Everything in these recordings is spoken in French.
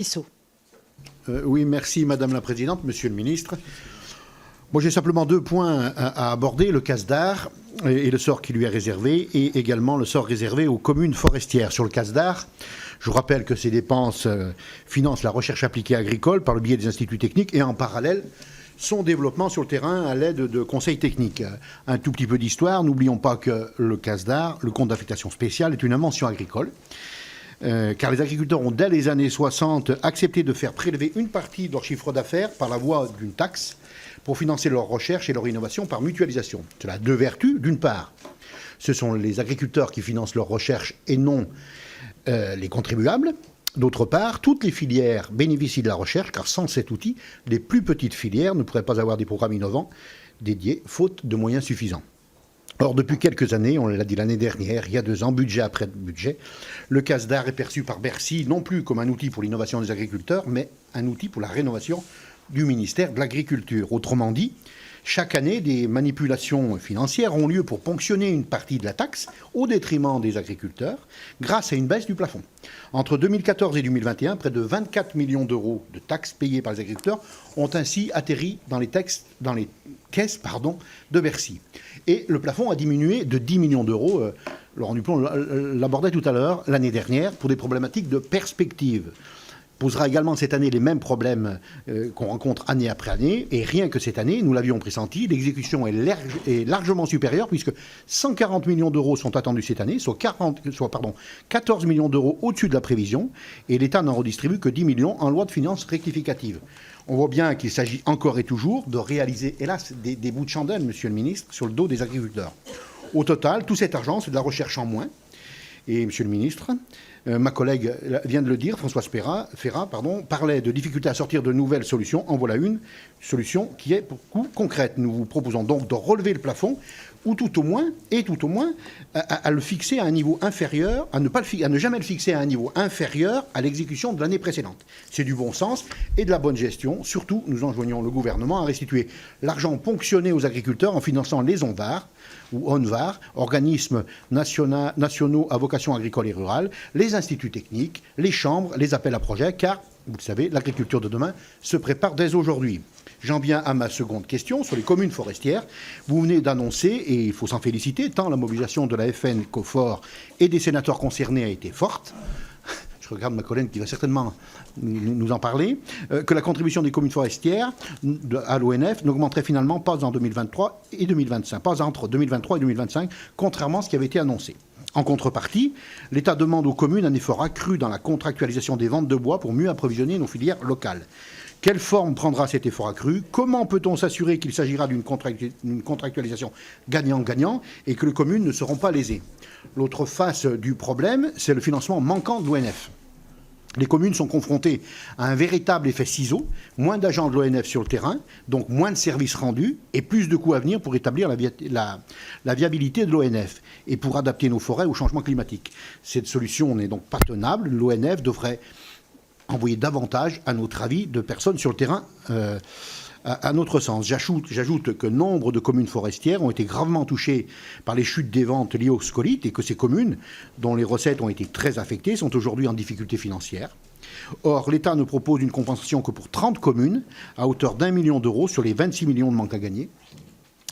Tissot. Oui, merci Madame la Présidente, Monsieur le Ministre. Moi, j'ai simplement deux points à aborder, le CASDAR et le sort qui lui est réservé, et également le sort réservé aux communes forestières. Sur le CASDAR, je vous rappelle que ces dépenses financent la recherche appliquée agricole par le biais des instituts techniques et en parallèle, son développement sur le terrain à l'aide de conseils techniques. Un tout petit peu d'histoire, n'oublions pas que le CASDAR, le compte d'affectation spéciale, est une invention agricole. Car les agriculteurs ont, dès les années 60, accepté de faire prélever une partie de leur chiffre d'affaires par la voie d'une taxe pour financer leur recherche et leur innovation par mutualisation. Cela a deux vertus. D'une part, ce sont les agriculteurs qui financent leur recherche et non les contribuables. D'autre part, toutes les filières bénéficient de la recherche, car sans cet outil, les plus petites filières ne pourraient pas avoir des programmes innovants dédiés, faute de moyens suffisants. Or, depuis quelques années, on l'a dit l'année dernière, il y a 2 ans, budget après budget, le CASDAR est perçu par Bercy non plus comme un outil pour l'innovation des agriculteurs, mais un outil pour la rénovation du ministère de l'Agriculture. Autrement dit, chaque année, des manipulations financières ont lieu pour ponctionner une partie de la taxe au détriment des agriculteurs grâce à une baisse du plafond. Entre 2014 et 2021, près de 24 millions d'euros de taxes payées par les agriculteurs ont ainsi atterri dans les caisses de Bercy. Et le plafond a diminué de 10 millions d'euros, Laurent Duplon l'abordait tout à l'heure, l'année dernière, pour des problématiques de perspective. Posera également cette année les mêmes problèmes qu'on rencontre année après année. Et rien que cette année, nous l'avions pressenti, l'exécution est largement supérieure puisque 140 millions d'euros sont attendus cette année, soit 14 millions d'euros au-dessus de la prévision. Et l'État n'en redistribue que 10 millions en loi de finances rectificative. On voit bien qu'il s'agit encore et toujours de réaliser, hélas, des bouts de chandelle, Monsieur le Ministre, sur le dos des agriculteurs. Au total, tout cet argent, c'est de la recherche en moins. Et, Monsieur le Ministre, ma collègue vient de le dire, Françoise Ferrat, parlait de difficultés à sortir de nouvelles solutions. En voilà une solution qui est beaucoup concrète. Nous vous proposons donc de relever le plafond, ou tout au moins, à le fixer à un niveau inférieur, à ne jamais le fixer à un niveau inférieur à l'exécution de l'année précédente. C'est du bon sens et de la bonne gestion. Surtout, nous enjoignons le gouvernement à restituer l'argent ponctionné aux agriculteurs en finançant les ONVAR, ou ONVAR, organismes nationaux à vocation agricole et rurale, les instituts techniques, les chambres, les appels à projets, car, vous le savez, l'agriculture de demain se prépare dès aujourd'hui. J'en viens à ma seconde question sur les communes forestières. Vous venez d'annoncer, et il faut s'en féliciter, tant la mobilisation de la FN COFOR et des sénateurs concernés a été forte. Je regarde ma collègue qui va certainement nous en parler, que la contribution des communes forestières à l'ONF n'augmenterait finalement pas en 2023 et 2025, pas entre 2023 et 2025, contrairement à ce qui avait été annoncé. En contrepartie, l'État demande aux communes un effort accru dans la contractualisation des ventes de bois pour mieux approvisionner nos filières locales. Quelle forme prendra cet effort accru? Comment peut-on s'assurer qu'il s'agira d'une contractualisation gagnant-gagnant et que les communes ne seront pas lésées? L'autre face du problème, c'est le financement manquant de l'ONF. Les communes sont confrontées à un véritable effet ciseau, moins d'agents de l'ONF sur le terrain, donc moins de services rendus et plus de coûts à venir pour établir la viabilité de l'ONF et pour adapter nos forêts au changement climatique. Cette solution n'est donc pas tenable. L'ONF devrait envoyer davantage, à notre avis, de personnes sur le terrain à notre sens. J'ajoute que nombre de communes forestières ont été gravement touchées par les chutes des ventes liées aux scolytes et que ces communes, dont les recettes ont été très affectées, sont aujourd'hui en difficulté financière. Or, l'État ne propose une compensation que pour 30 communes, à hauteur d'1 million d'euros sur les 26 millions de manque à gagner.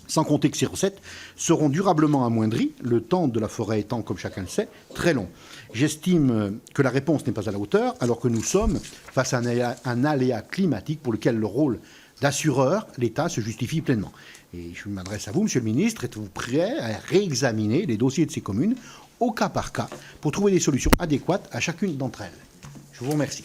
Sans compter que ces recettes seront durablement amoindries, le temps de la forêt étant, comme chacun le sait, très long. J'estime que la réponse n'est pas à la hauteur, alors que nous sommes face à un aléa climatique pour lequel le rôle d'assureur, l'État, se justifie pleinement. Et je m'adresse à vous, Monsieur le Ministre, êtes-vous prêt à réexaminer les dossiers de ces communes, au cas par cas, pour trouver des solutions adéquates à chacune d'entre elles? Je vous remercie.